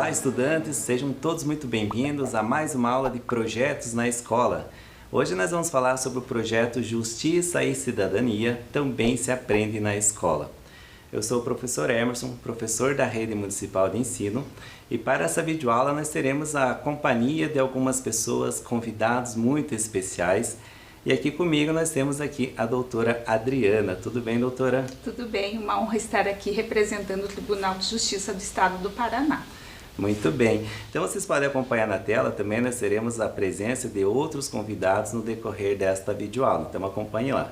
Olá, estudantes, sejam todos muito bem-vindos a mais uma aula de projetos na escola. Hoje nós vamos falar sobre o projeto Justiça e Cidadania, também se aprende na escola. Eu sou o professor Emerson, professor da Rede Municipal de Ensino, e para essa videoaula nós teremos a companhia de algumas pessoas, convidados muito especiais. E aqui comigo nós temos aqui a doutora Adriana. Tudo bem, doutora? Tudo bem, uma honra estar aqui representando o Tribunal de Justiça do Estado do Paraná. Muito bem. Então vocês podem acompanhar na tela também, nós teremos a presença de outros convidados no decorrer desta videoaula. Então acompanhe lá.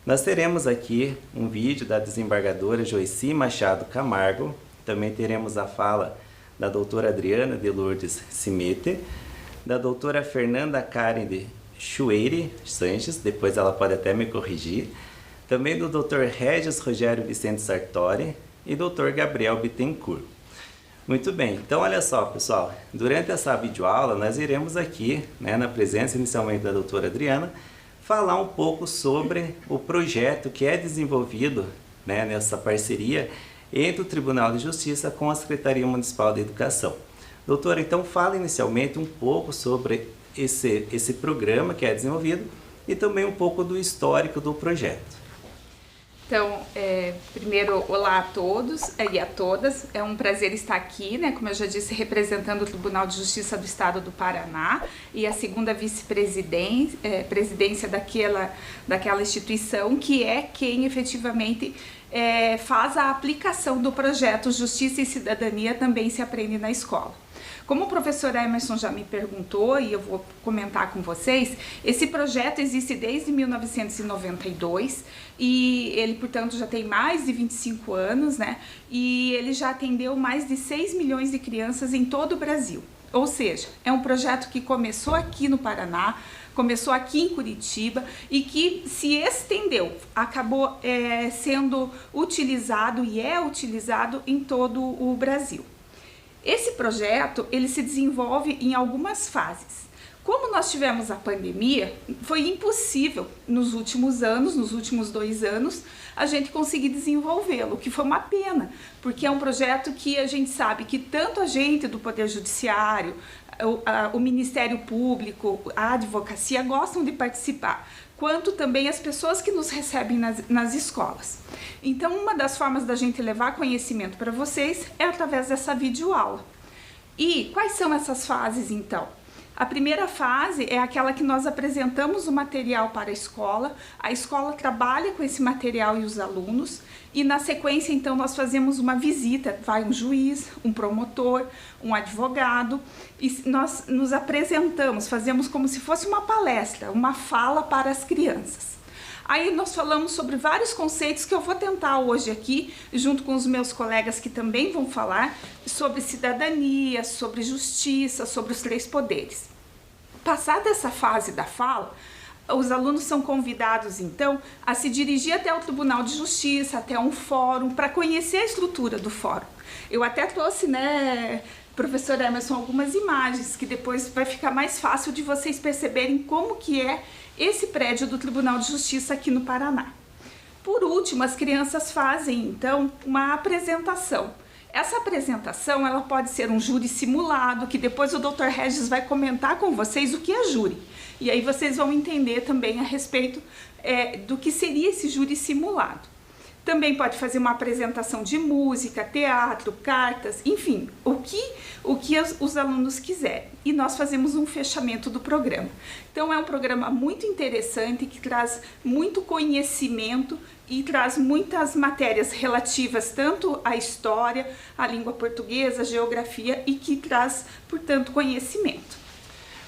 Nós teremos aqui um vídeo da desembargadora Joici Machado Camargo. Também teremos a fala da doutora Adriana de Lourdes Simete, da doutora Fernanda Karen de Chueire Sanches, depois ela pode até me corrigir, também do Dr. Regis Rogério Vicente Sartori e Dr. Gabriel Bittencourt. Muito bem, então olha só pessoal, durante essa videoaula nós iremos aqui, na presença inicialmente da doutora Adriana, falar um pouco sobre o projeto que é desenvolvido nessa parceria entre o Tribunal de Justiça com a Secretaria Municipal de Educação. Doutora, então fala inicialmente um pouco sobre esse programa que é desenvolvido e também um pouco do histórico do projeto. Então, primeiro, olá a todos e a todas. É um prazer estar aqui, como eu já disse, representando o Tribunal de Justiça do Estado do Paraná e a segunda vice-presidência daquela instituição que é quem efetivamente faz a aplicação do projeto Justiça e Cidadania também se aprende na escola. Como o professor Emerson já me perguntou, e eu vou comentar com vocês, esse projeto existe desde 1992 e ele, portanto, já tem mais de 25 anos, e ele já atendeu mais de 6 milhões de crianças em todo o Brasil. Ou seja, é um projeto que começou aqui no Paraná, começou aqui em Curitiba e que se estendeu, acabou sendo utilizado e é utilizado em todo o Brasil. Esse projeto, ele se desenvolve em algumas fases. Como nós tivemos a pandemia, foi impossível nos últimos anos, nos últimos 2 anos, a gente conseguir desenvolvê-lo, o que foi uma pena, porque é um projeto que a gente sabe que tanto a gente do Poder Judiciário, o Ministério Público, a advocacia gostam de participar, quanto também as pessoas que nos recebem nas escolas. Então, uma das formas da gente levar conhecimento para vocês é através dessa videoaula. E quais são essas fases, então? A primeira fase é aquela que nós apresentamos o material para a escola trabalha com esse material e os alunos, e na sequência, então, nós fazemos uma visita, vai um juiz, um promotor, um advogado, e nós nos apresentamos, fazemos como se fosse uma palestra, uma fala para as crianças. Aí nós falamos sobre vários conceitos que eu vou tentar hoje aqui, junto com os meus colegas que também vão falar, sobre cidadania, sobre justiça, sobre os 3 poderes. Passada essa fase da fala, os alunos são convidados, então, a se dirigir até o Tribunal de Justiça, até um fórum, para conhecer a estrutura do fórum. Eu até trouxe, professor Emerson, algumas imagens, que depois vai ficar mais fácil de vocês perceberem como que é esse prédio do Tribunal de Justiça aqui no Paraná. Por último, as crianças fazem, então, uma apresentação. Essa apresentação, ela pode ser um júri simulado, que depois o Dr. Regis vai comentar com vocês o que é júri. E aí vocês vão entender também a respeito do que seria esse júri simulado. Também pode fazer uma apresentação de música, teatro, cartas, enfim, o que os alunos quiserem. E nós fazemos um fechamento do programa. Então é um programa muito interessante, que traz muito conhecimento e traz muitas matérias relativas tanto à história, à língua portuguesa, à geografia, e que traz, portanto, conhecimento.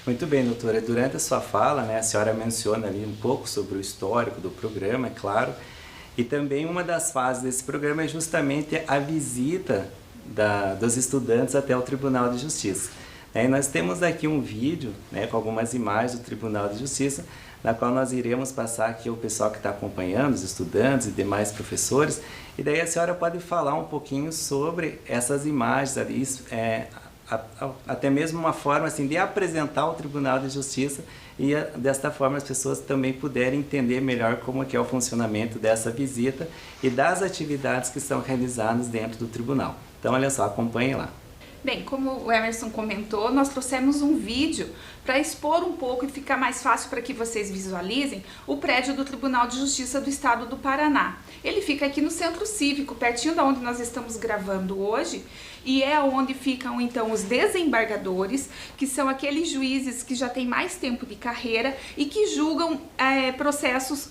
Muito bem, doutora. Durante a sua fala, a senhora menciona ali um pouco sobre o histórico do programa, é claro. E também uma das fases desse programa é justamente a visita dos estudantes até o Tribunal de Justiça. E nós temos aqui um vídeo com algumas imagens do Tribunal de Justiça, na qual nós iremos passar aqui ao pessoal que está acompanhando, os estudantes e demais professores, e daí a senhora pode falar um pouquinho sobre essas imagens ali, até mesmo uma forma assim, de apresentar o Tribunal de Justiça e desta forma as pessoas também puderem entender melhor como é o funcionamento dessa visita e das atividades que são realizadas dentro do tribunal. Então olha só, acompanhe lá. Bem, como o Emerson comentou, nós trouxemos um vídeo para expor um pouco e ficar mais fácil para que vocês visualizem o prédio do Tribunal de Justiça do Estado do Paraná. Ele fica aqui no Centro Cívico, pertinho da onde nós estamos gravando hoje, e é onde ficam então os desembargadores, que são aqueles juízes que já têm mais tempo de carreira e que julgam processos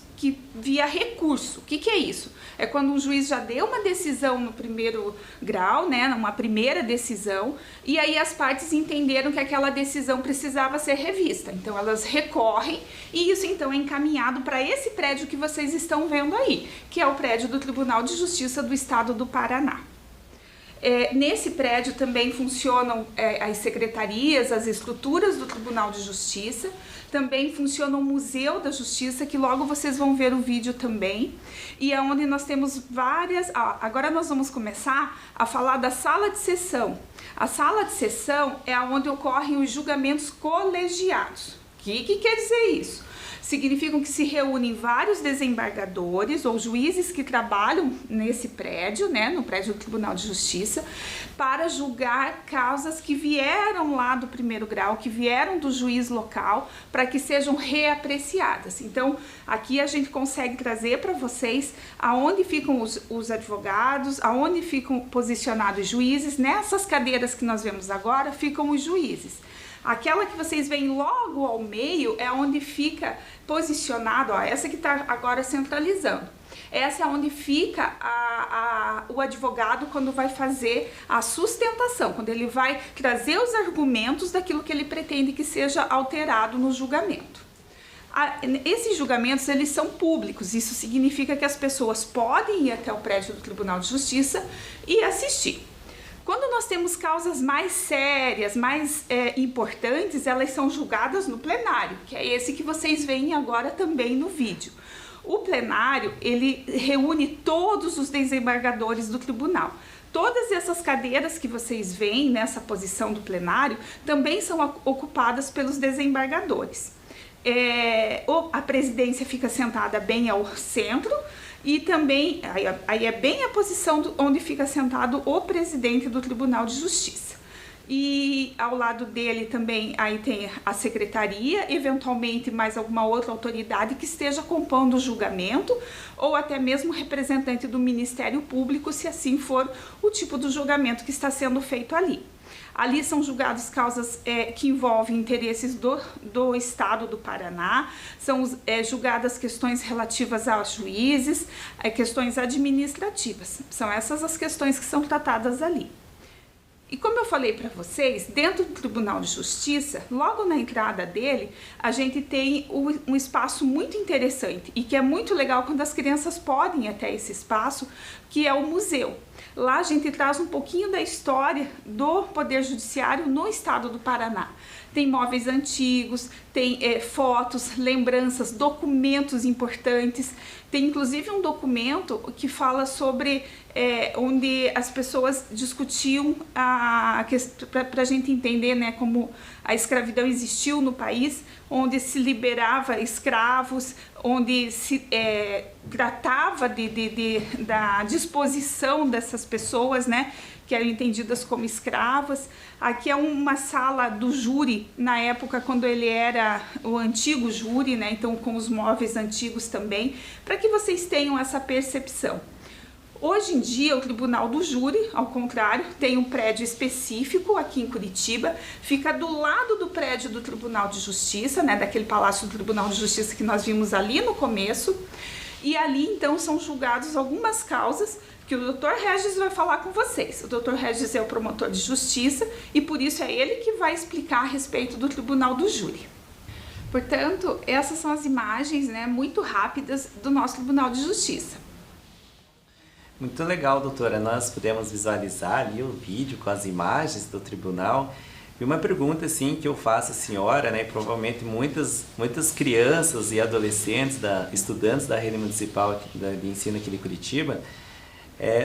via recurso. O que é isso? É quando um juiz já deu uma decisão no primeiro grau, né, uma primeira decisão, e aí as partes entenderam que aquela decisão precisava ser revista. Então elas recorrem e isso então é encaminhado para esse prédio que vocês estão vendo aí, que é o prédio do Tribunal de Justiça do Estado do Paraná. Nesse prédio também funcionam as secretarias, as estruturas do Tribunal de Justiça, também funciona o Museu da Justiça, que logo vocês vão ver o vídeo também, e é onde nós temos várias... agora nós vamos começar a falar da sala de sessão. A sala de sessão é onde ocorrem os julgamentos colegiados. O que quer dizer isso? Significam que se reúnem vários desembargadores ou juízes que trabalham nesse prédio, né, no prédio do Tribunal de Justiça, para julgar causas que vieram lá do primeiro grau, que vieram do juiz local, para que sejam reapreciadas. Então, aqui a gente consegue trazer para vocês aonde ficam os advogados, aonde ficam posicionados os juízes. Nessas cadeiras que nós vemos agora, ficam os juízes. Aquela que vocês veem logo ao meio é onde fica posicionado, essa que está agora centralizando. Essa é onde fica o advogado quando vai fazer a sustentação, quando ele vai trazer os argumentos daquilo que ele pretende que seja alterado no julgamento. Esses julgamentos, eles são públicos, isso significa que as pessoas podem ir até o prédio do Tribunal de Justiça e assistir. Quando nós temos causas mais sérias, mais importantes, elas são julgadas no plenário, que é esse que vocês veem agora também no vídeo. O plenário, ele reúne todos os desembargadores do tribunal. Todas essas cadeiras que vocês veem nessa posição do plenário também são ocupadas pelos desembargadores. A presidência fica sentada bem ao centro, e também, aí é bem a posição onde fica sentado o presidente do Tribunal de Justiça. E ao lado dele também aí tem a secretaria, eventualmente mais alguma outra autoridade que esteja compondo o julgamento, ou até mesmo representante do Ministério Público, se assim for o tipo do julgamento que está sendo feito ali. Ali são julgadas causas que envolvem interesses do Estado do Paraná, são julgadas questões relativas a juízes, questões administrativas. São essas as questões que são tratadas ali. E como eu falei para vocês, dentro do Tribunal de Justiça, logo na entrada dele, a gente tem um espaço muito interessante e que é muito legal quando as crianças podem ir até esse espaço, que é o museu. Lá a gente traz um pouquinho da história do Poder Judiciário no Estado do Paraná. Tem móveis antigos, tem fotos, lembranças, documentos importantes. Tem inclusive um documento que fala sobre onde as pessoas discutiam, para a gente entender, né, como a escravidão existiu no país, onde se liberava escravos, onde se tratava da disposição dessas pessoas, né, que eram entendidas como escravas. Aqui é uma sala do júri, na época quando ele era o antigo júri, né, então com os móveis antigos também, para que vocês tenham essa percepção. Hoje em dia, o Tribunal do Júri, ao contrário, tem um prédio específico aqui em Curitiba, fica do lado do prédio do Tribunal de Justiça, né, daquele Palácio do Tribunal de Justiça que nós vimos ali no começo, e ali então são julgadas algumas causas que o Dr. Regis vai falar com vocês. O Dr. Regis é o promotor de justiça e por isso é ele que vai explicar a respeito do Tribunal do Júri. Portanto, essas são as imagens, né, muito rápidas do nosso Tribunal de Justiça. Muito legal, doutora. Nós pudemos visualizar ali o vídeo com as imagens do tribunal. E uma pergunta assim que eu faço à senhora, né, provavelmente muitas crianças e adolescentes, estudantes da rede municipal de ensino aqui de Curitiba,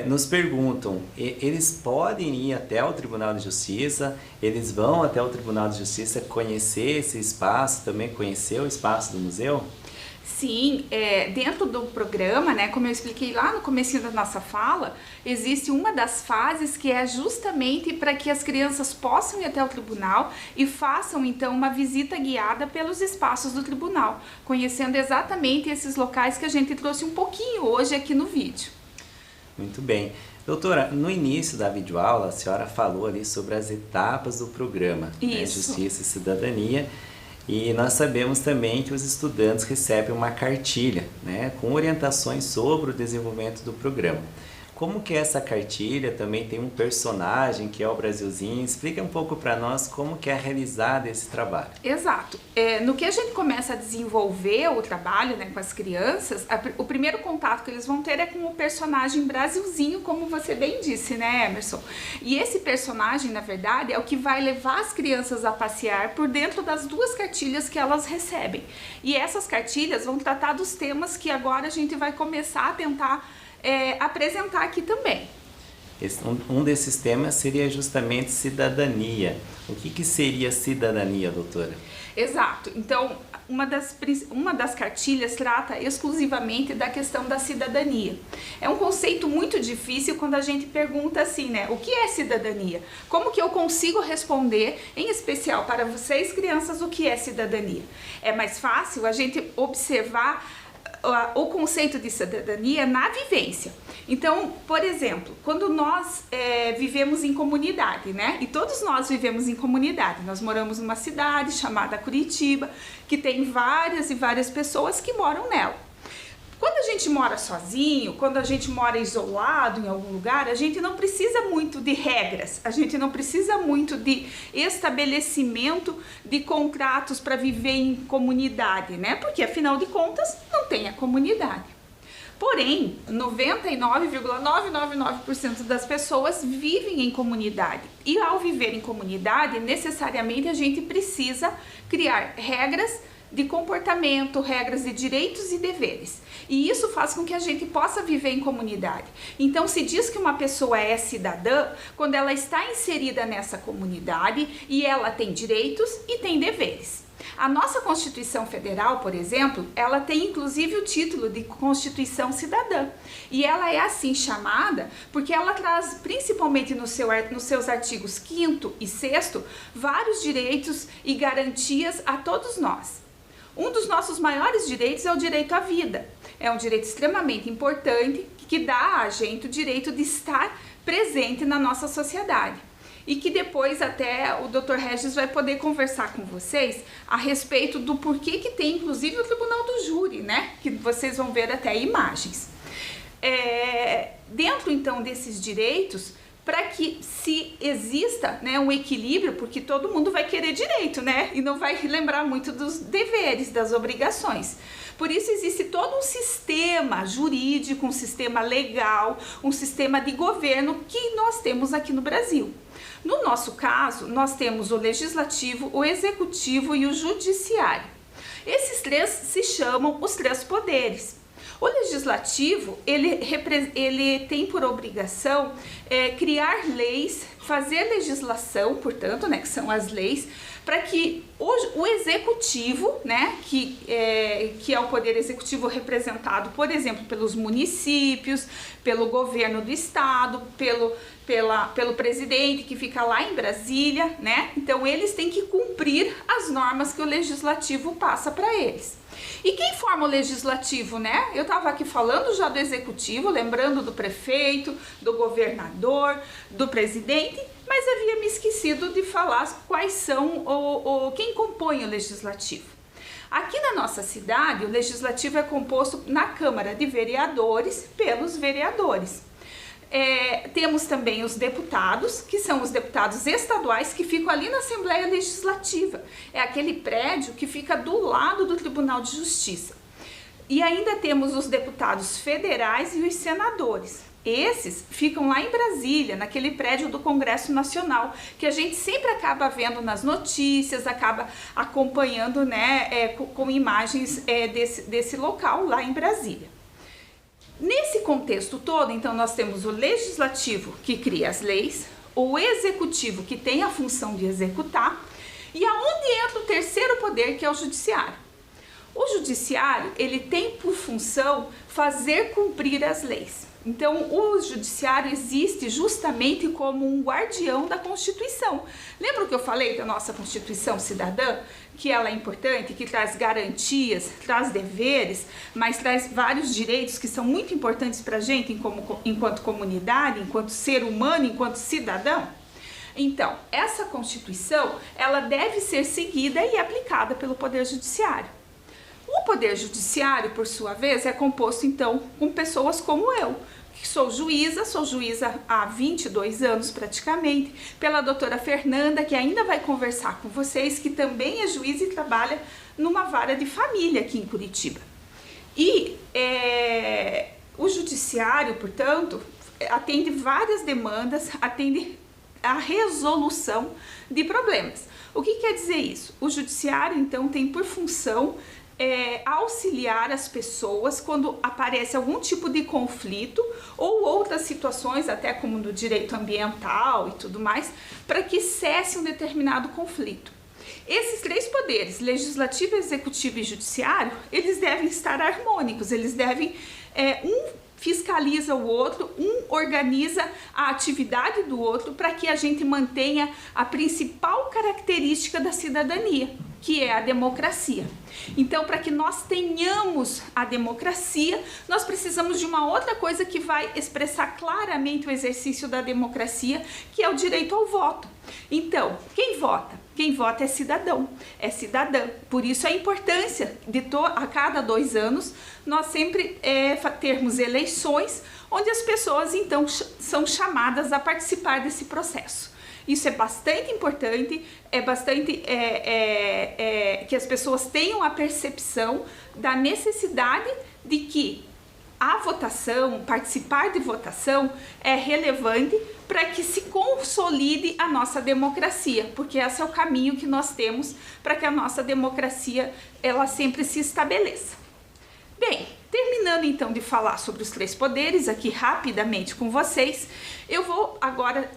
nos perguntam, eles podem ir até o Tribunal de Justiça, eles vão até o Tribunal de Justiça conhecer esse espaço, também conhecer o espaço do museu? Sim, dentro do programa, né, como eu expliquei lá no comecinho da nossa fala, existe uma das fases que é justamente para que as crianças possam ir até o tribunal e façam então uma visita guiada pelos espaços do tribunal, conhecendo exatamente esses locais que a gente trouxe um pouquinho hoje aqui no vídeo. Muito bem. Doutora, no início da videoaula, a senhora falou ali sobre as etapas do programa, né, Justiça e Cidadania. E nós sabemos também que os estudantes recebem uma cartilha, né, com orientações sobre o desenvolvimento do programa. Como que é essa cartilha? Também tem um personagem que é o Brasilzinho. Explica um pouco para nós como que é realizado esse trabalho. Exato. No que a gente começa a desenvolver o trabalho, né, com as crianças, o primeiro contato que eles vão ter é com o personagem Brasilzinho, como você bem disse, né, Emerson? E esse personagem, na verdade, é o que vai levar as crianças a passear por dentro das duas cartilhas que elas recebem. E essas cartilhas vão tratar dos temas que agora a gente vai começar a tentar apresentar aqui também. Um desses temas seria justamente cidadania. O que seria cidadania, doutora? Exato. Então, uma das cartilhas trata exclusivamente da questão da cidadania. É um conceito muito difícil quando a gente pergunta assim, né? O que é cidadania? Como que eu consigo responder, em especial para vocês, crianças, o que é cidadania? É mais fácil a gente observar o conceito de cidadania na vivência. Então, por exemplo, quando nós vivemos em comunidade, né? E todos nós vivemos em comunidade. Nós moramos numa cidade chamada Curitiba, que tem várias e várias pessoas que moram nela. Quando a gente mora sozinho, quando a gente mora isolado em algum lugar, a gente não precisa muito de regras, a gente não precisa muito de estabelecimento de contratos para viver em comunidade, né? Porque afinal de contas não tem a comunidade. Porém, 99,999% das pessoas vivem em comunidade. E ao viver em comunidade, necessariamente a gente precisa criar regras de comportamento, regras de direitos e deveres. E isso faz com que a gente possa viver em comunidade. Então, se diz que uma pessoa é cidadã quando ela está inserida nessa comunidade e ela tem direitos e tem deveres. A nossa Constituição Federal, por exemplo, ela tem inclusive o título de Constituição Cidadã. E ela é assim chamada porque ela traz, principalmente nos seus artigos 5º e 6º, vários direitos e garantias a todos nós. Um dos nossos maiores direitos é o direito à vida. É um direito extremamente importante que dá a gente o direito de estar presente na nossa sociedade. E que depois até o Dr. Regis vai poder conversar com vocês a respeito do porquê que tem inclusive o Tribunal do Júri, né? Que vocês vão ver até imagens. Dentro então desses direitos, para que se exista, né, um equilíbrio, porque todo mundo vai querer direito, né, e não vai lembrar muito dos deveres, das obrigações. Por isso existe todo um sistema jurídico, um sistema legal, um sistema de governo que nós temos aqui no Brasil. No nosso caso, nós temos o legislativo, o executivo e o judiciário. Esses três se chamam os três poderes. O legislativo, ele tem por obrigação criar leis, fazer legislação, portanto, né, que são as leis, para que o executivo, né, que é o poder executivo representado, por exemplo, pelos municípios, pelo governo do estado, pelo presidente que fica lá em Brasília, né? Então eles têm que cumprir as normas que o legislativo passa para eles. E quem forma o legislativo, né? Eu estava aqui falando já do executivo, lembrando do prefeito, do governador, do presidente, mas havia me esquecido de falar quais são quem compõe o legislativo. Aqui na nossa cidade, o legislativo é composto na Câmara de Vereadores pelos vereadores. Temos também os deputados, que são os deputados estaduais que ficam ali na Assembleia Legislativa. É aquele prédio que fica do lado do Tribunal de Justiça. E ainda temos os deputados federais e os senadores. Esses ficam lá em Brasília, naquele prédio do Congresso Nacional, que a gente sempre acaba vendo nas notícias, acaba acompanhando, né, com imagens desse local lá em Brasília. Nesse contexto todo, então, nós temos o legislativo que cria as leis, o executivo que tem a função de executar, e aonde entra o terceiro poder, que é o judiciário. O judiciário, ele tem por função fazer cumprir as leis. Então, o judiciário existe justamente como um guardião da Constituição. Lembra que eu falei da nossa Constituição cidadã? Que ela é importante, que traz garantias, traz deveres, mas traz vários direitos que são muito importantes para a gente enquanto comunidade, enquanto ser humano, enquanto cidadão? Então, essa Constituição, ela deve ser seguida e aplicada pelo Poder Judiciário. O Poder Judiciário, por sua vez, é composto, então, com pessoas como eu, que sou juíza há 22 anos praticamente, pela doutora Fernanda, que ainda vai conversar com vocês, que também é juíza e trabalha numa vara de família aqui em Curitiba. E o Judiciário, portanto, atende várias demandas, atende a resolução de problemas. O que quer dizer isso? O Judiciário, então, tem por função auxiliar as pessoas quando aparece algum tipo de conflito ou outras situações, até como no direito ambiental e tudo mais, para que cesse um determinado conflito. Esses três poderes, legislativo, executivo e judiciário, eles devem estar harmônicos, eles devem, fiscaliza o outro, um organiza a atividade do outro para que a gente mantenha a principal característica da cidadania, que é a democracia. Então, para que nós tenhamos a democracia, nós precisamos de uma outra coisa que vai expressar claramente o exercício da democracia, que é o direito ao voto. Então, quem vota? Quem vota é cidadão, é cidadã. Por isso a importância de a cada 2 anos nós sempre termos eleições onde as pessoas então são chamadas a participar desse processo. Isso é bastante importante, é bastante que as pessoas tenham a percepção da necessidade de que a votação, participar de votação é relevante para que se consolide a nossa democracia, porque esse é o caminho que nós temos para que a nossa democracia ela sempre se estabeleça. Bem, terminando então de falar sobre os 3 poderes aqui rapidamente com vocês, eu vou agora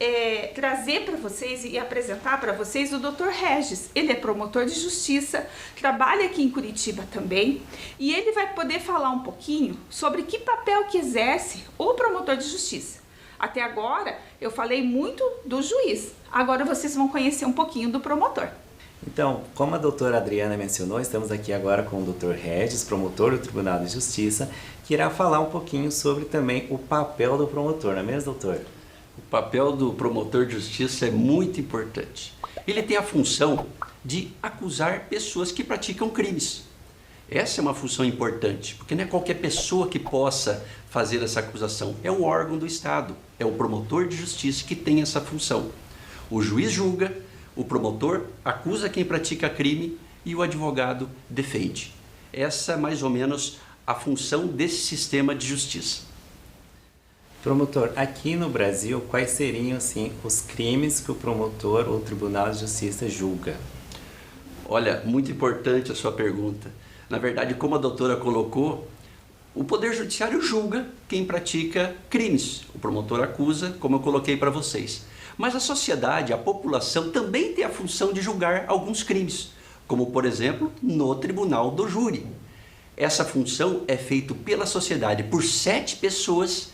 trazer para vocês e apresentar para vocês o Dr. Regis. Ele é promotor de justiça, trabalha aqui em Curitiba também, e ele vai poder falar um pouquinho sobre que papel que exerce o promotor de justiça. Até agora eu falei muito do juiz, agora vocês vão conhecer um pouquinho do promotor. Então, como a doutora Adriana mencionou, estamos aqui agora com o Dr. Regis, promotor do Tribunal de Justiça, que irá falar um pouquinho sobre também o papel do promotor, não é mesmo, doutor? O papel do promotor de justiça é muito importante. Ele tem a função de acusar pessoas que praticam crimes. Essa é uma função importante, porque não é qualquer pessoa que possa fazer essa acusação. É um órgão do Estado, é o promotor de justiça que tem essa função. O juiz julga, o promotor acusa quem pratica crime e o advogado defende. Essa é mais ou menos a função desse sistema de justiça. Promotor, aqui no Brasil, quais seriam assim, os crimes que o promotor ou o Tribunal de Justiça julga? Olha, muito importante a sua pergunta. Na verdade, como a doutora colocou, o Poder Judiciário julga quem pratica crimes. O promotor acusa, como eu coloquei para vocês. Mas a sociedade, a população, também tem a função de julgar alguns crimes, como, por exemplo, no Tribunal do Júri. Essa função é feita pela sociedade por 7 pessoas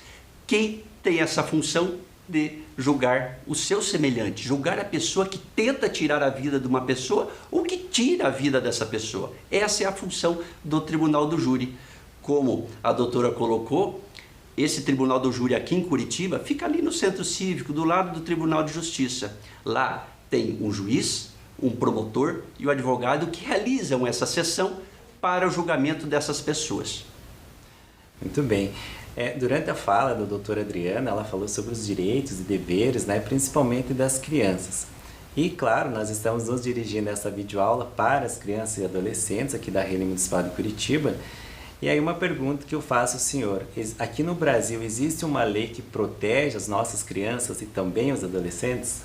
que têm essa função de julgar o seu semelhante, julgar a pessoa que tenta tirar a vida de uma pessoa ou que tira a vida dessa pessoa. Essa é a função do Tribunal do Júri. Como a doutora colocou, esse Tribunal do Júri aqui em Curitiba fica ali no Centro Cívico, do lado do Tribunal de Justiça. Lá tem um juiz, um promotor e o advogado que realizam essa sessão para o julgamento dessas pessoas. Muito bem. Durante a fala da doutora Adriana, ela falou sobre os direitos e deveres, né, principalmente das crianças. E, claro, nós estamos nos dirigindo essa videoaula para as crianças e adolescentes aqui da Rede Municipal de Curitiba. E aí uma pergunta que eu faço ao senhor, aqui no Brasil existe uma lei que protege as nossas crianças e também os adolescentes?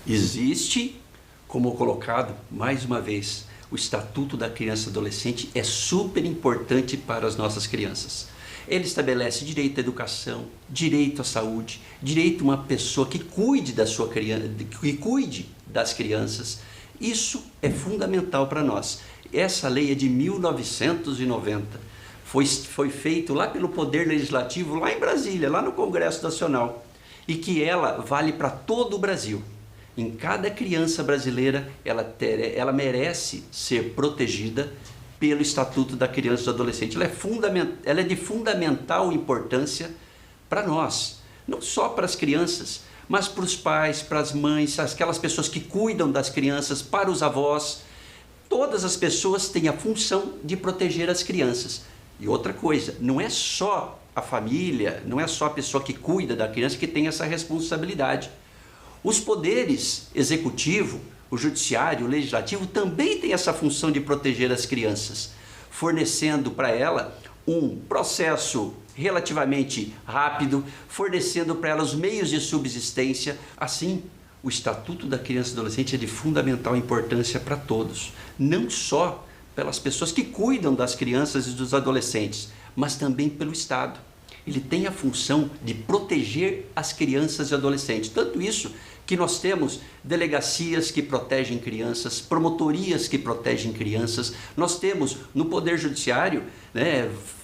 Existe, como colocado, mais uma vez, o Estatuto da Criança e Adolescente é super importante para as nossas crianças. Ele estabelece direito à educação, direito à saúde, direito a uma pessoa que cuide da sua criança, que cuide das crianças. Isso é fundamental para nós. essa lei é de 1990. Foi feito lá pelo Poder Legislativo, lá em Brasília, lá no Congresso Nacional. E que ela vale para todo o Brasil. Em cada criança brasileira, ela merece ser protegida pelo Estatuto da Criança e do Adolescente. Ela é de fundamental importância para nós, não só para as crianças, mas para os pais, para as mães, aquelas pessoas que cuidam das crianças, para os avós. Todas as pessoas têm a função de proteger as crianças. E outra coisa, não é só a família, não é só a pessoa que cuida da criança que tem essa responsabilidade. Os poderes executivo, o judiciário, o legislativo também tem essa função de proteger as crianças, fornecendo para ela um processo relativamente rápido, fornecendo para ela os meios de subsistência. Assim, o Estatuto da Criança e do Adolescente é de fundamental importância para todos, não só pelas pessoas que cuidam das crianças e dos adolescentes, mas também pelo Estado. Ele tem a função de proteger as crianças e adolescentes. Tanto isso que nós temos delegacias que protegem crianças, promotorias que protegem crianças. Nós temos no Poder Judiciário,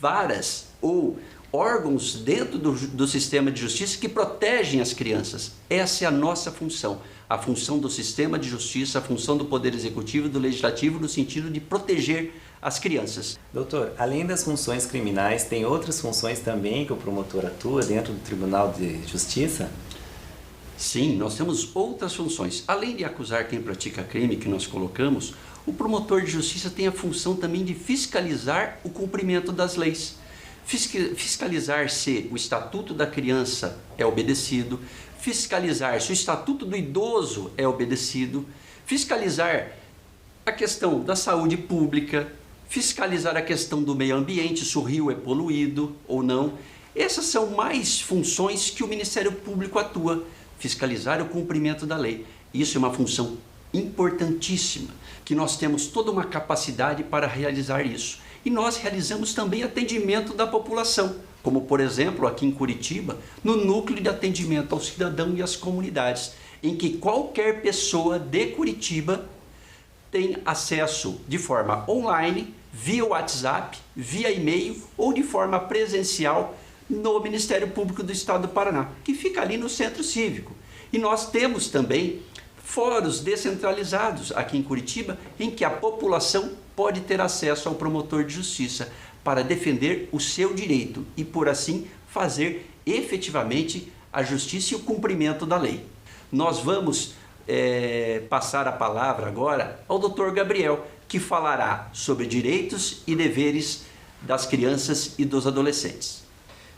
varas ou órgãos dentro do sistema de justiça que protegem as crianças. Essa é a nossa função. A função do sistema de justiça, a função do Poder Executivo e do Legislativo no sentido de proteger as crianças. Doutor, além das funções criminais, tem outras funções também que o promotor atua dentro do Tribunal de Justiça? Sim, nós temos outras funções. Além de acusar quem pratica crime que nós colocamos, o promotor de justiça tem a função também de fiscalizar o cumprimento das leis. Fiscalizar se o Estatuto da Criança é obedecido, fiscalizar se o Estatuto do Idoso é obedecido, fiscalizar a questão da saúde pública, fiscalizar a questão do meio ambiente, se o rio é poluído ou não. Essas são mais funções que o Ministério Público atua, fiscalizar o cumprimento da lei. Isso é uma função importantíssima, que nós temos toda uma capacidade para realizar isso. E nós realizamos também atendimento da população, como por exemplo aqui em Curitiba, no Núcleo de Atendimento ao Cidadão e às Comunidades, em que qualquer pessoa de Curitiba tem acesso de forma online, via WhatsApp, via e-mail ou de forma presencial no Ministério Público do Estado do Paraná, que fica ali no Centro Cívico. E nós temos também fóruns descentralizados aqui em Curitiba, em que a população pode ter acesso ao promotor de justiça para defender o seu direito e, por assim, fazer efetivamente a justiça e o cumprimento da lei. Nós vamos passar a palavra agora ao Dr. Gabriel, que falará sobre direitos e deveres das crianças e dos adolescentes.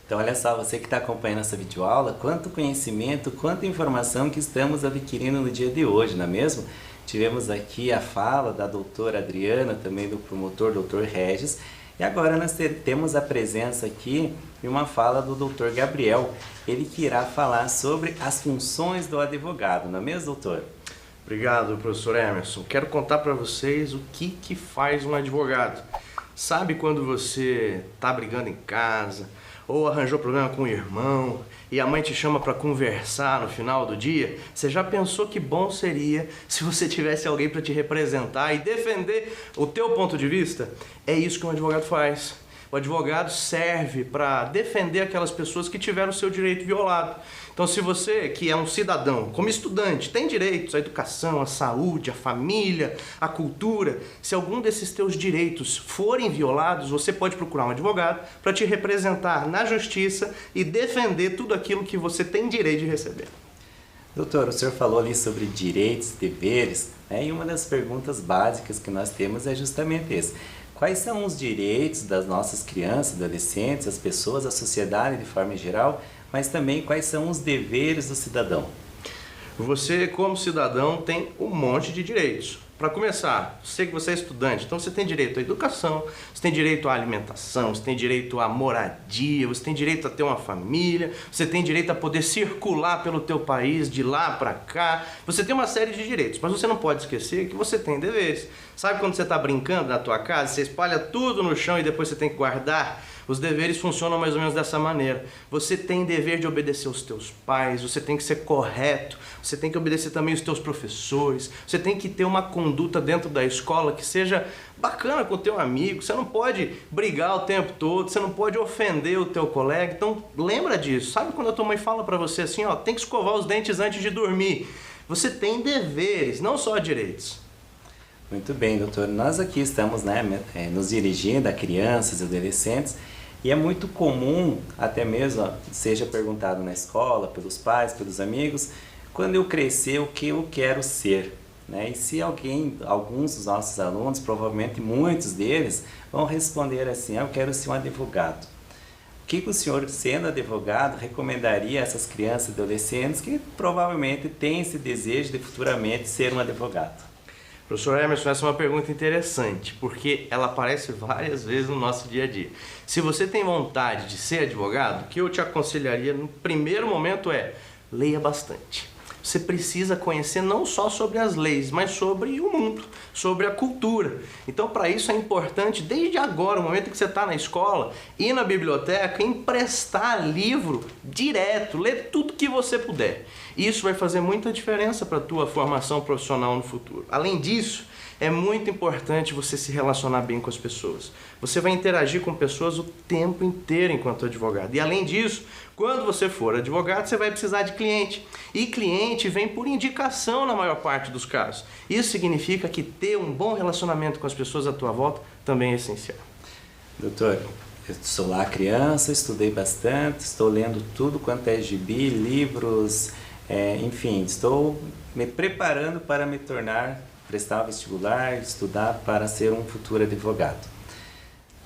Então, olha só, você que está acompanhando essa videoaula, quanto conhecimento, quanta informação que estamos adquirindo no dia de hoje, não é mesmo? Tivemos aqui a fala da doutora Adriana, também do promotor doutor Regis, e agora nós temos a presença aqui de uma fala do doutor Gabriel, ele que irá falar sobre as funções do advogado, não é mesmo, doutor? Obrigado, professor Emerson. Quero contar para vocês o que faz um advogado. Sabe quando você está brigando em casa, ou arranjou problema com o irmão, e a mãe te chama para conversar no final do dia? Você já pensou que bom seria se você tivesse alguém para te representar e defender o teu ponto de vista? É isso que um advogado faz. O advogado serve para defender aquelas pessoas que tiveram o seu direito violado. Então, se você, que é um cidadão, como estudante, tem direitos à educação, à saúde, à família, à cultura, se algum desses teus direitos forem violados, você pode procurar um advogado para te representar na justiça e defender tudo aquilo que você tem direito de receber. Doutor, o senhor falou ali sobre direitos e deveres, né? E uma das perguntas básicas que nós temos é justamente esse. Quais são os direitos das nossas crianças, adolescentes, as pessoas, a sociedade de forma geral, mas também quais são os deveres do cidadão? Você, como cidadão, tem um monte de direitos. Para começar, sei que você é estudante, então você tem direito à educação, você tem direito à alimentação, você tem direito à moradia, você tem direito a ter uma família, você tem direito a poder circular pelo teu país de lá para cá. Você tem uma série de direitos, mas você não pode esquecer que você tem deveres. Sabe quando você está brincando na tua casa, você espalha tudo no chão e depois você tem que guardar Os deveres funcionam mais ou menos dessa maneira. Você tem dever de obedecer aos teus pais, você tem que ser correto, você tem que obedecer também aos teus professores, você tem que ter uma conduta dentro da escola que seja bacana com o teu amigo, você não pode brigar o tempo todo, você não pode ofender o teu colega, então lembra disso. Sabe quando a tua mãe fala pra você assim, ó, tem que escovar os dentes antes de dormir? Você tem deveres, não só direitos. Muito bem, doutor. Nós aqui estamos, nos dirigindo a crianças e adolescentes e é muito comum, até mesmo, seja perguntado na escola, pelos pais, pelos amigos, quando eu crescer, o que eu quero ser? Né? E se alguns dos nossos alunos, provavelmente muitos deles, vão responder assim, eu quero ser um advogado. O que o senhor, sendo advogado, recomendaria a essas crianças e adolescentes que provavelmente têm esse desejo de futuramente ser um advogado? Professor Emerson, essa é uma pergunta interessante, porque ela aparece várias vezes no nosso dia a dia. Se você tem vontade de ser advogado, o que eu te aconselharia no primeiro momento é, leia bastante. Você precisa conhecer não só sobre as leis, mas sobre o mundo, sobre a cultura. Então, para isso é importante, desde agora, o momento que você está na escola, ir na biblioteca, emprestar livro direto, ler tudo que você puder. Isso vai fazer muita diferença para a tua formação profissional no futuro. Além disso, é muito importante você se relacionar bem com as pessoas. Você vai interagir com pessoas o tempo inteiro enquanto advogado. E além disso, quando você for advogado, você vai precisar de cliente. E cliente vem por indicação na maior parte dos casos. Isso significa que ter um bom relacionamento com as pessoas à tua volta também é essencial. Doutor, eu sou lá criança, estudei bastante, estou lendo tudo quanto é gibi, livros, enfim, estou me preparando para me prestar o vestibular, estudar para ser um futuro advogado.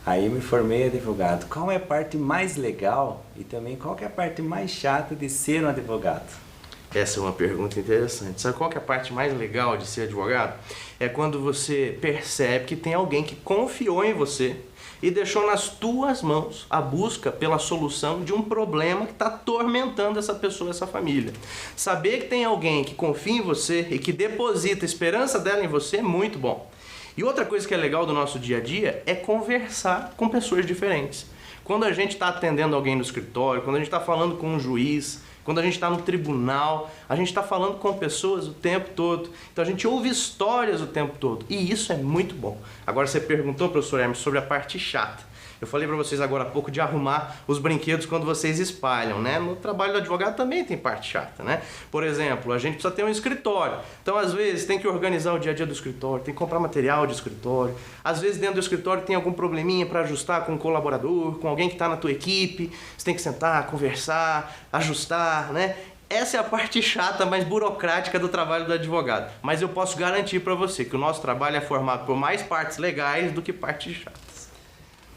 Aí me formei advogado. Qual é a parte mais legal e também qual que é a parte mais chata de ser um advogado? Essa é uma pergunta interessante. Sabe qual que é a parte mais legal de ser advogado? É quando você percebe que tem alguém que confiou em você e deixou nas tuas mãos a busca pela solução de um problema que está atormentando essa pessoa, essa família. Saber que tem alguém que confia em você e que deposita a esperança dela em você é muito bom. E outra coisa que é legal do nosso dia a dia é conversar com pessoas diferentes. Quando a gente está atendendo alguém no escritório, quando a gente está falando com um juiz, quando a gente está no tribunal, a gente está falando com pessoas o tempo todo. Então a gente ouve histórias o tempo todo. E isso é muito bom. Agora você perguntou, professor Hermes, sobre a parte chata. Eu falei para vocês agora há pouco de arrumar os brinquedos quando vocês espalham, né? No trabalho do advogado também tem parte chata, né? Por exemplo, a gente precisa ter um escritório. Então, às vezes, tem que organizar o dia a dia do escritório, tem que comprar material de escritório. Às vezes, dentro do escritório tem algum probleminha para ajustar com um colaborador, com alguém que está na tua equipe. Você tem que sentar, conversar, ajustar, né? Essa é a parte chata, mais burocrática do trabalho do advogado. Mas eu posso garantir para você que o nosso trabalho é formado por mais partes legais do que partes chatas.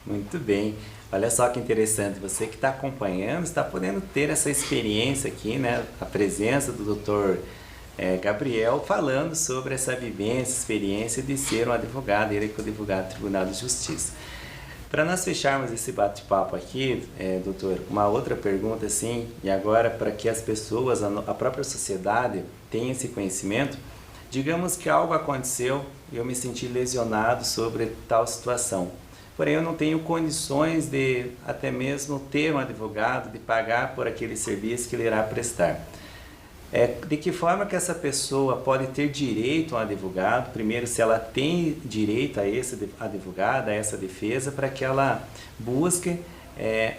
Muito bem. Olha só que interessante, você que está acompanhando, está podendo ter essa experiência aqui, né? A presença do Dr. Gabriel falando sobre essa vivência, experiência de ser um advogado, ele que é o advogado do Tribunal de Justiça. Para nós fecharmos esse bate-papo aqui, doutor, uma outra pergunta assim, e agora para que as pessoas, a própria sociedade tenha esse conhecimento, digamos que algo aconteceu e eu me senti lesionado sobre tal situação. Porém, eu não tenho condições de até mesmo ter um advogado, de pagar por aquele serviço que ele irá prestar. De que forma que essa pessoa pode ter direito a um advogado? Primeiro, se ela tem direito a esse advogado, a essa defesa, para que ela busque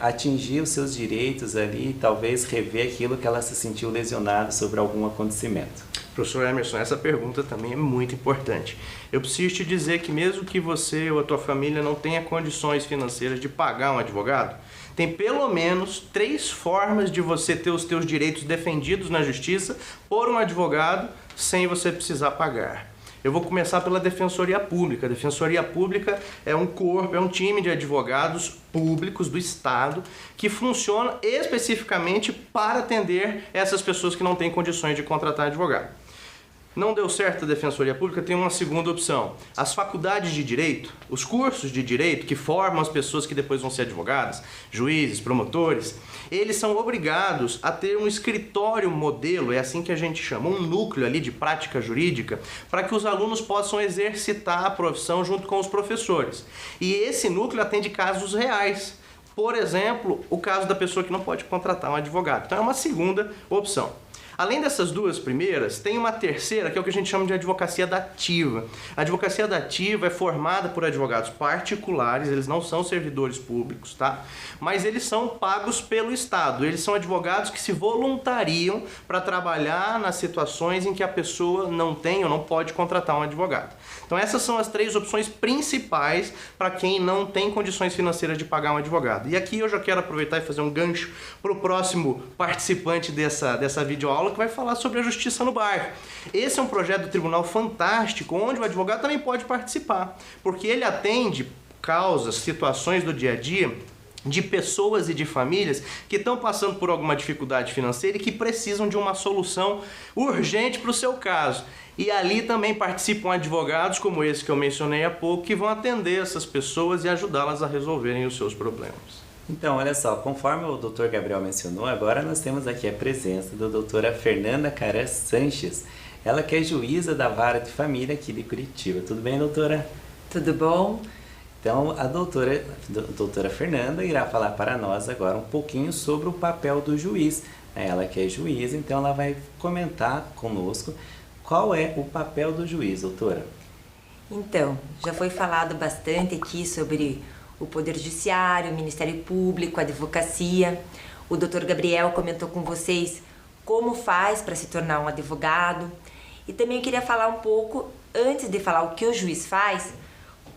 atingir os seus direitos ali e talvez rever aquilo que ela se sentiu lesionada sobre algum acontecimento. Professor Emerson, essa pergunta também é muito importante. Eu preciso te dizer que mesmo que você ou a tua família não tenha condições financeiras de pagar um advogado, tem pelo menos 3 formas de você ter os teus direitos defendidos na justiça por um advogado sem você precisar pagar. Eu vou começar pela Defensoria Pública. A Defensoria Pública é um corpo, é um time de advogados públicos do Estado que funciona especificamente para atender essas pessoas que não têm condições de contratar advogado. Não deu certo a Defensoria Pública, tem uma segunda opção. As faculdades de direito, os cursos de direito que formam as pessoas que depois vão ser advogadas, juízes, promotores, eles são obrigados a ter um escritório modelo, é assim que a gente chama, um núcleo ali de prática jurídica, para que os alunos possam exercitar a profissão junto com os professores. E esse núcleo atende casos reais. Por exemplo, o caso da pessoa que não pode contratar um advogado. Então é uma segunda opção. Além dessas duas primeiras, tem uma terceira, que é o que a gente chama de advocacia dativa. A advocacia dativa é formada por advogados particulares, eles não são servidores públicos, tá? Mas eles são pagos pelo Estado. Eles são advogados que se voluntariam para trabalhar nas situações em que a pessoa não tem ou não pode contratar um advogado. Então essas são as três opções principais para quem não tem condições financeiras de pagar um advogado. E aqui eu já quero aproveitar e fazer um gancho para o próximo participante dessa videoaula, que vai falar sobre a justiça no bairro. Esse é um projeto do tribunal fantástico, onde o advogado também pode participar, porque ele atende causas, situações do dia a dia de pessoas e de famílias que estão passando por alguma dificuldade financeira e que precisam de uma solução urgente para o seu caso. E ali também participam advogados como esse que eu mencionei há pouco, que vão atender essas pessoas e ajudá-las a resolverem os seus problemas. Então, olha só, conforme o Dr. Gabriel mencionou, agora nós temos aqui a presença da doutora Fernanda Caran Sanches, ela que é juíza da Vara de Família aqui de Curitiba. Tudo bem, doutora? Tudo bom? Então, a doutora Fernanda irá falar para nós agora um pouquinho sobre o papel do juiz. Ela que é juíza, então ela vai comentar conosco qual é o papel do juiz, doutora. Então, já foi falado bastante aqui sobre o Poder Judiciário, o Ministério Público, a advocacia. O Dr. Gabriel comentou com vocês como faz para se tornar um advogado. E também eu queria falar um pouco, antes de falar o que o juiz faz,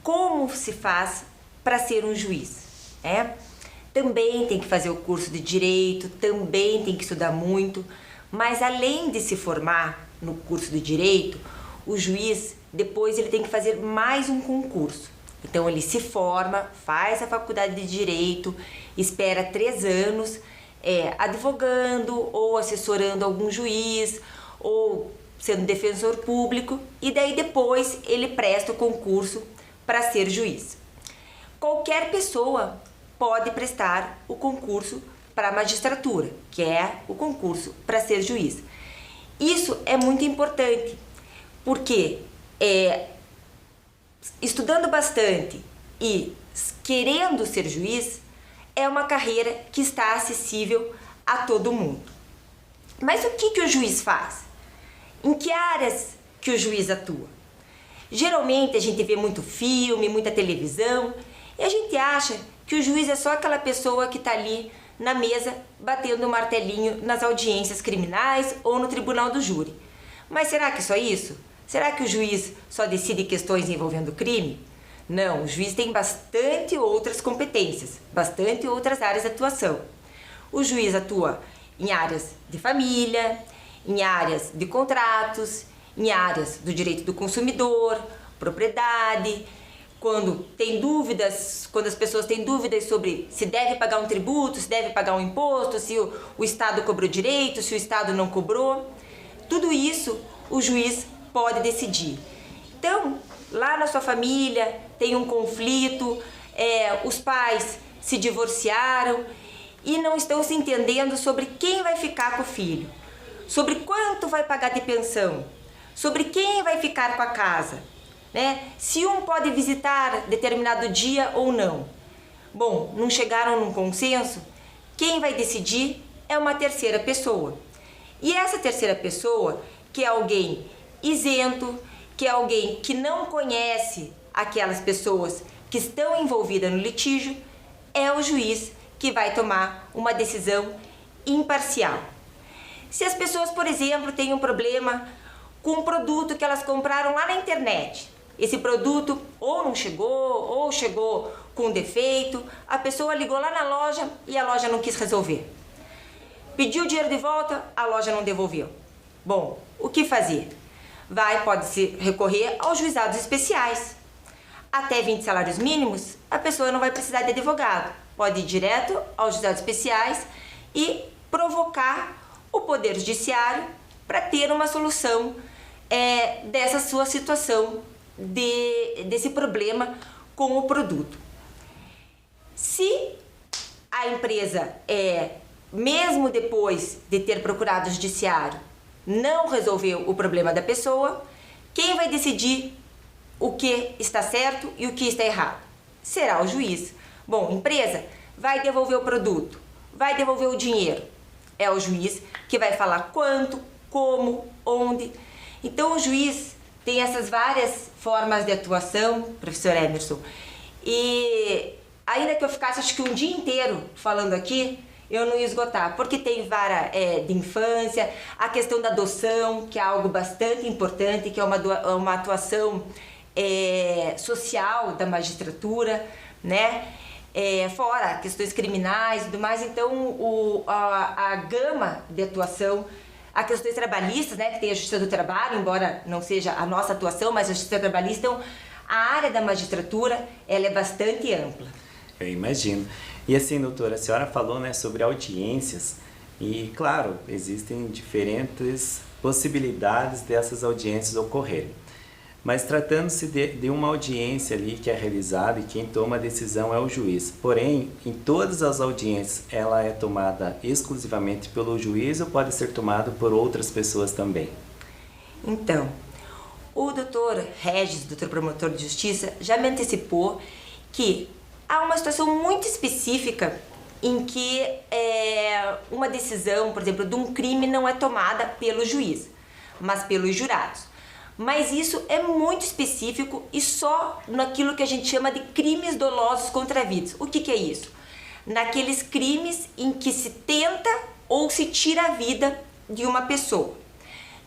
como se faz para ser um juiz. Também tem que fazer o curso de Direito, também tem que estudar muito, mas além de se formar no curso de Direito, o juiz, depois ele tem que fazer mais um concurso. Então ele se forma, faz a faculdade de Direito, espera 3 anos advogando ou assessorando algum juiz ou sendo defensor público, e daí depois ele presta o concurso para ser juiz. Qualquer pessoa pode prestar o concurso para a magistratura, que é o concurso para ser juiz. Isso é muito importante, porque estudando bastante e querendo ser juiz, é uma carreira que está acessível a todo mundo. Mas o que o juiz faz? Em que áreas que o juiz atua? Geralmente a gente vê muito filme, muita televisão, e a gente acha que o juiz é só aquela pessoa que está ali na mesa batendo o martelinho nas audiências criminais ou no tribunal do júri. Mas será que só isso? Será que o juiz só decide questões envolvendo crime? Não, o juiz tem bastante outras competências, bastante outras áreas de atuação. O juiz atua em áreas de família, em áreas de contratos, em áreas do direito do consumidor, propriedade, quando as pessoas têm dúvidas sobre se deve pagar um tributo, se deve pagar um imposto, se o Estado cobrou direito, se o Estado não cobrou. Tudo isso o juiz pode decidir. Então, lá na sua família tem um conflito, os pais se divorciaram e não estão se entendendo sobre quem vai ficar com o filho, sobre quanto vai pagar de pensão, sobre quem vai ficar com a casa, se um pode visitar determinado dia ou não. Bom, não chegaram num consenso, quem vai decidir é uma terceira pessoa. E essa terceira pessoa, que é alguém isento, que é alguém que não conhece aquelas pessoas que estão envolvidas no litígio, é o juiz que vai tomar uma decisão imparcial. Se as pessoas, por exemplo, têm um problema com um produto que elas compraram lá na internet, esse produto ou não chegou, ou chegou com defeito, a pessoa ligou lá na loja e a loja não quis resolver. Pediu o dinheiro de volta, a loja não devolveu. Bom, o que fazer? Pode-se recorrer aos juizados especiais. Até 20 salários mínimos, a pessoa não vai precisar de advogado. Pode ir direto aos juizados especiais e provocar o Poder Judiciário para ter uma solução dessa sua situação, desse problema com o produto. Se a empresa, mesmo depois de ter procurado o judiciário, não resolveu o problema da pessoa, quem vai decidir o que está certo e o que está errado? Será o juiz. Bom, empresa, vai devolver o produto, vai devolver o dinheiro. É o juiz que vai falar quanto, como, onde. Então o juiz tem essas várias formas de atuação, professor Emerson, e ainda que eu ficasse acho que um dia inteiro falando aqui, eu não ia esgotar, porque tem vara de infância, a questão da adoção, que é algo bastante importante, que é uma atuação social da magistratura, né? Fora questões criminais e tudo mais, então a gama de atuação, a questões trabalhistas, né, que tem a Justiça do Trabalho, embora não seja a nossa atuação, mas a Justiça Trabalhista, então a área da magistratura, ela é bastante ampla. Eu imagino. E assim, doutora, a senhora falou, né, sobre audiências e, claro, existem diferentes possibilidades dessas audiências ocorrerem. Mas tratando-se de uma audiência ali que é realizada e quem toma a decisão é o juiz. Porém, em todas as audiências, ela é tomada exclusivamente pelo juiz ou pode ser tomada por outras pessoas também? Então, o doutor Regis, doutor promotor de justiça, já me antecipou que há uma situação muito específica em que uma decisão, por exemplo, de um crime não é tomada pelo juiz, mas pelos jurados. Mas isso é muito específico e só naquilo que a gente chama de crimes dolosos contra a vida. O que é isso? Naqueles crimes em que se tenta ou se tira a vida de uma pessoa.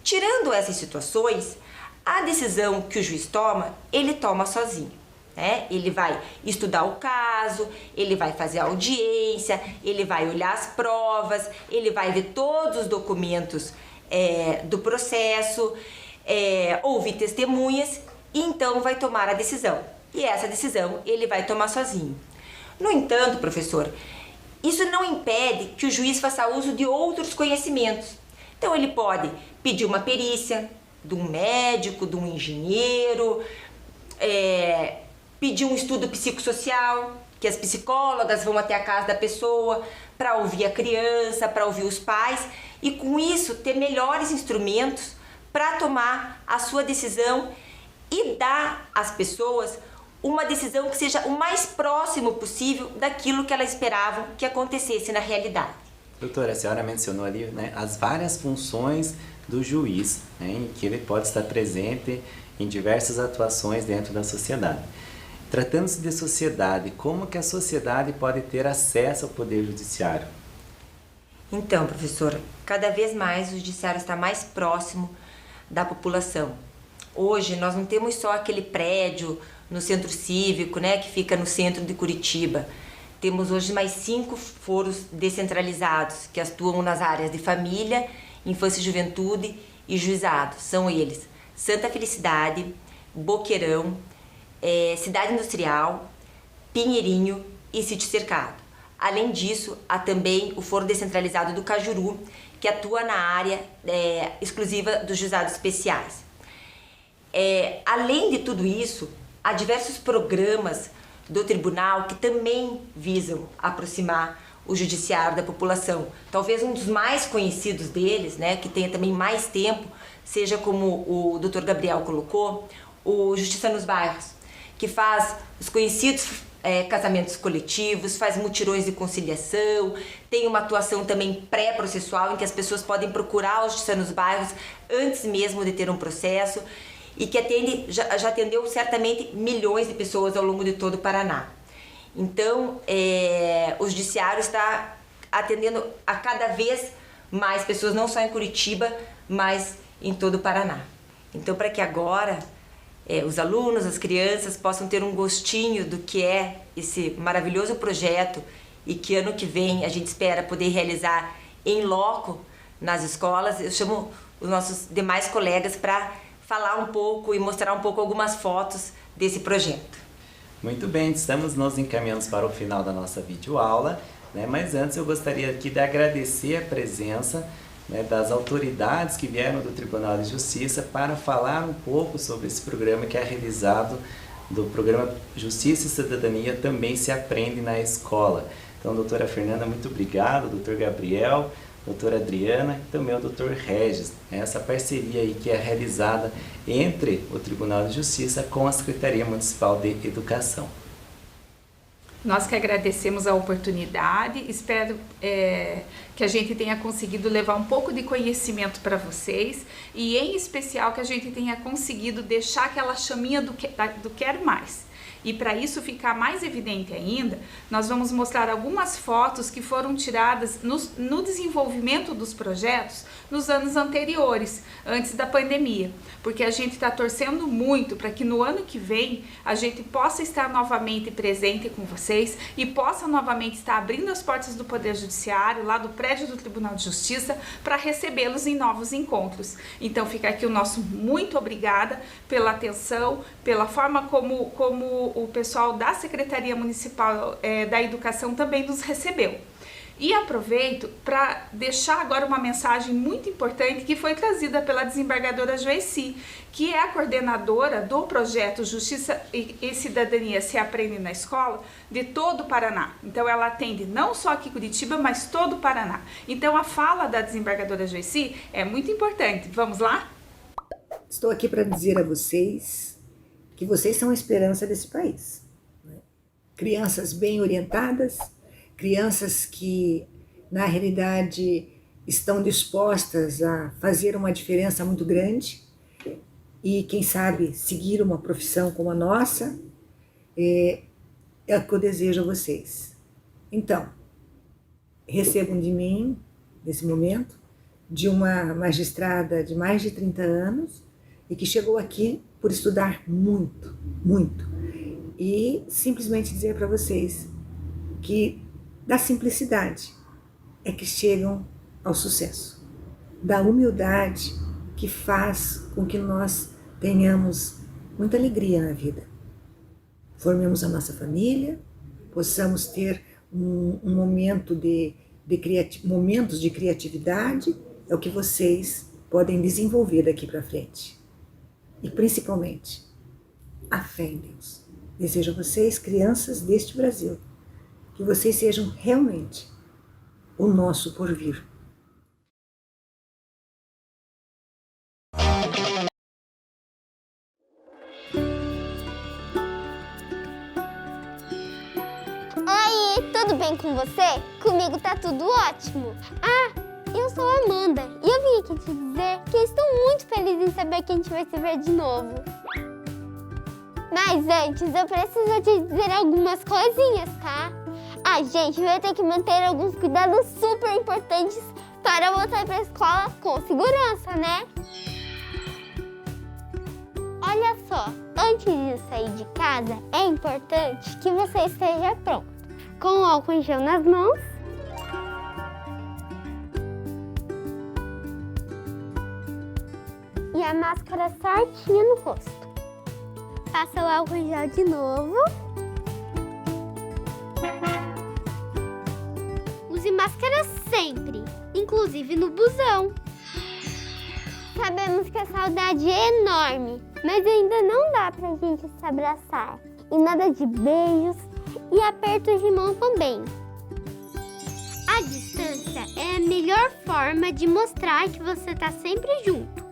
Tirando essas situações, a decisão que o juiz toma, ele toma sozinho. Ele vai estudar o caso, ele vai fazer a audiência, ele vai olhar as provas, ele vai ver todos os documentos do processo, ouvir testemunhas e então vai tomar a decisão. E essa decisão ele vai tomar sozinho. No entanto, professor, isso não impede que o juiz faça uso de outros conhecimentos. Então ele pode pedir uma perícia de um médico, de um engenheiro, pedir um estudo psicossocial, que as psicólogas vão até a casa da pessoa para ouvir a criança, para ouvir os pais e com isso ter melhores instrumentos para tomar a sua decisão e dar às pessoas uma decisão que seja o mais próximo possível daquilo que elas esperavam que acontecesse na realidade. Doutora, a senhora mencionou ali, né, as várias funções do juiz, né, em que ele pode estar presente em diversas atuações dentro da sociedade. Tratando-se de sociedade, como que a sociedade pode ter acesso ao Poder Judiciário? Então, professora, cada vez mais o Judiciário está mais próximo da população. Hoje nós não temos só aquele prédio no centro cívico, né, que fica no centro de Curitiba. Temos hoje mais 5 foros descentralizados que atuam nas áreas de família, infância e juventude e juizado. São eles Santa Felicidade, Boqueirão, Cidade Industrial, Pinheirinho e Sítio Cercado. Além disso, há também o foro descentralizado do Cajuru, que atua na área exclusiva dos juizados especiais. Além de tudo isso, há diversos programas do tribunal que também visam aproximar o judiciário da população. Talvez um dos mais conhecidos deles, né, que tenha também mais tempo, seja como o Dr. Gabriel colocou, o Justiça nos Bairros, que faz os conhecidos casamentos coletivos, faz mutirões de conciliação, tem uma atuação também pré-processual em que as pessoas podem procurar a Justiça nos Bairros antes mesmo de ter um processo e que já atendeu certamente milhões de pessoas ao longo de todo o Paraná. Então, o Judiciário está atendendo a cada vez mais pessoas, não só em Curitiba, mas em todo o Paraná. Então, para que agora os alunos, as crianças possam ter um gostinho do que é esse maravilhoso projeto e que ano que vem a gente espera poder realizar em loco nas escolas, eu chamo os nossos demais colegas para falar um pouco e mostrar um pouco algumas fotos desse projeto. Muito bem, estamos nos encaminhando para o final da nossa videoaula, né? Mas antes eu gostaria aqui de agradecer a presença, né, das autoridades que vieram do Tribunal de Justiça para falar um pouco sobre esse programa que é realizado do programa Justiça e Cidadania Também Se Aprende na Escola. Então, doutora Fernanda, muito obrigado, doutor Gabriel, doutora Adriana e também o doutor Regis. Essa parceria aí que é realizada entre o Tribunal de Justiça com a Secretaria Municipal de Educação. Nós que agradecemos a oportunidade, espero que a gente tenha conseguido levar um pouco de conhecimento para vocês e, em especial, que a gente tenha conseguido deixar aquela chaminha do quero mais. E para isso ficar mais evidente ainda, nós vamos mostrar algumas fotos que foram tiradas no desenvolvimento dos projetos nos anos anteriores, antes da pandemia. Porque a gente está torcendo muito para que no ano que vem a gente possa estar novamente presente com vocês e possa novamente estar abrindo as portas do Poder Judiciário, lá do prédio do Tribunal de Justiça, para recebê-los em novos encontros. Então fica aqui o nosso muito obrigada pela atenção, pela forma como o pessoal da Secretaria Municipal da Educação também nos recebeu. E aproveito para deixar agora uma mensagem muito importante que foi trazida pela desembargadora Joeci, que é a coordenadora do projeto Justiça e Cidadania se aprende na escola de todo o Paraná. Então ela atende não só aqui Curitiba, mas todo o Paraná. Então a fala da desembargadora Joeci é muito importante. Vamos lá? Estou aqui para dizer a vocês que vocês são a esperança desse país. Crianças bem orientadas, crianças que, na realidade, estão dispostas a fazer uma diferença muito grande e, quem sabe, seguir uma profissão como a nossa, é o que eu desejo a vocês. Então, recebam de mim, nesse momento, de uma magistrada de mais de 30 anos e que chegou aqui por estudar muito, muito. E simplesmente dizer para vocês que da simplicidade é que chegam ao sucesso, da humildade que faz com que nós tenhamos muita alegria na vida. Formemos a nossa família, possamos ter um momento momentos de criatividade, é o que vocês podem desenvolver daqui para frente. E principalmente, a fé em Deus. Desejo a vocês, crianças deste Brasil, que vocês sejam realmente o nosso porvir. Oi, tudo bem com você? Comigo tá tudo ótimo. Eu sou a Amanda e eu vim aqui te dizer que estou muito feliz em saber que a gente vai se ver de novo. Mas antes, eu preciso te dizer algumas coisinhas, tá? A gente vai ter que manter alguns cuidados super importantes para voltar para a escola com segurança, né? Olha só, antes de sair de casa, é importante que você esteja pronto, com o álcool em gel nas mãos, e a máscara certinha no rosto. Passa o álcool em gel de novo. Use máscara sempre, inclusive no busão. Sabemos que a saudade é enorme, mas ainda não dá pra gente se abraçar. E nada de beijos e apertos de mão também. A distância é a melhor forma de mostrar que você tá sempre junto.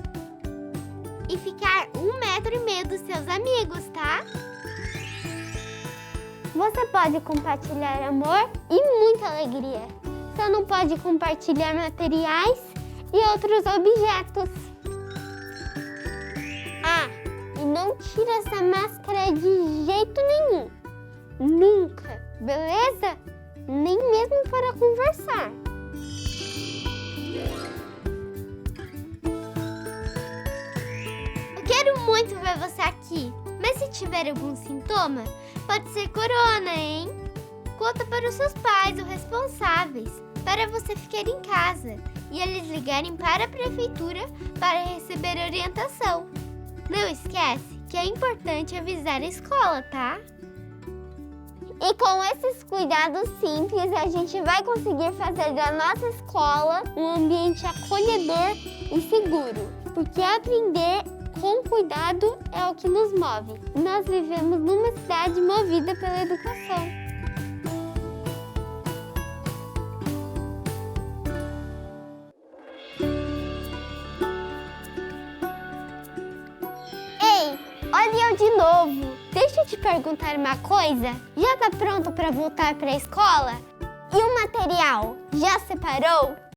E ficar 1,5 metro dos seus amigos, tá? Você pode compartilhar amor e muita alegria. Só não pode compartilhar materiais e outros objetos. E não tira essa máscara de jeito nenhum. Nunca, beleza? Nem mesmo para conversar. Eu quero muito ver você aqui, mas se tiver algum sintoma, pode ser corona, hein? Conta para os seus pais ou responsáveis, para você ficar em casa e eles ligarem para a prefeitura para receber orientação. Não esquece que é importante avisar a escola, tá? E com esses cuidados simples, a gente vai conseguir fazer da nossa escola um ambiente acolhedor e seguro. Porque aprender com cuidado é o que nos move. Nós vivemos numa cidade movida pela educação. Ei, olha eu de novo. Deixa deixa eu te perguntar uma coisa. Já tá pronto para voltar para a escola? E o material? Já separou?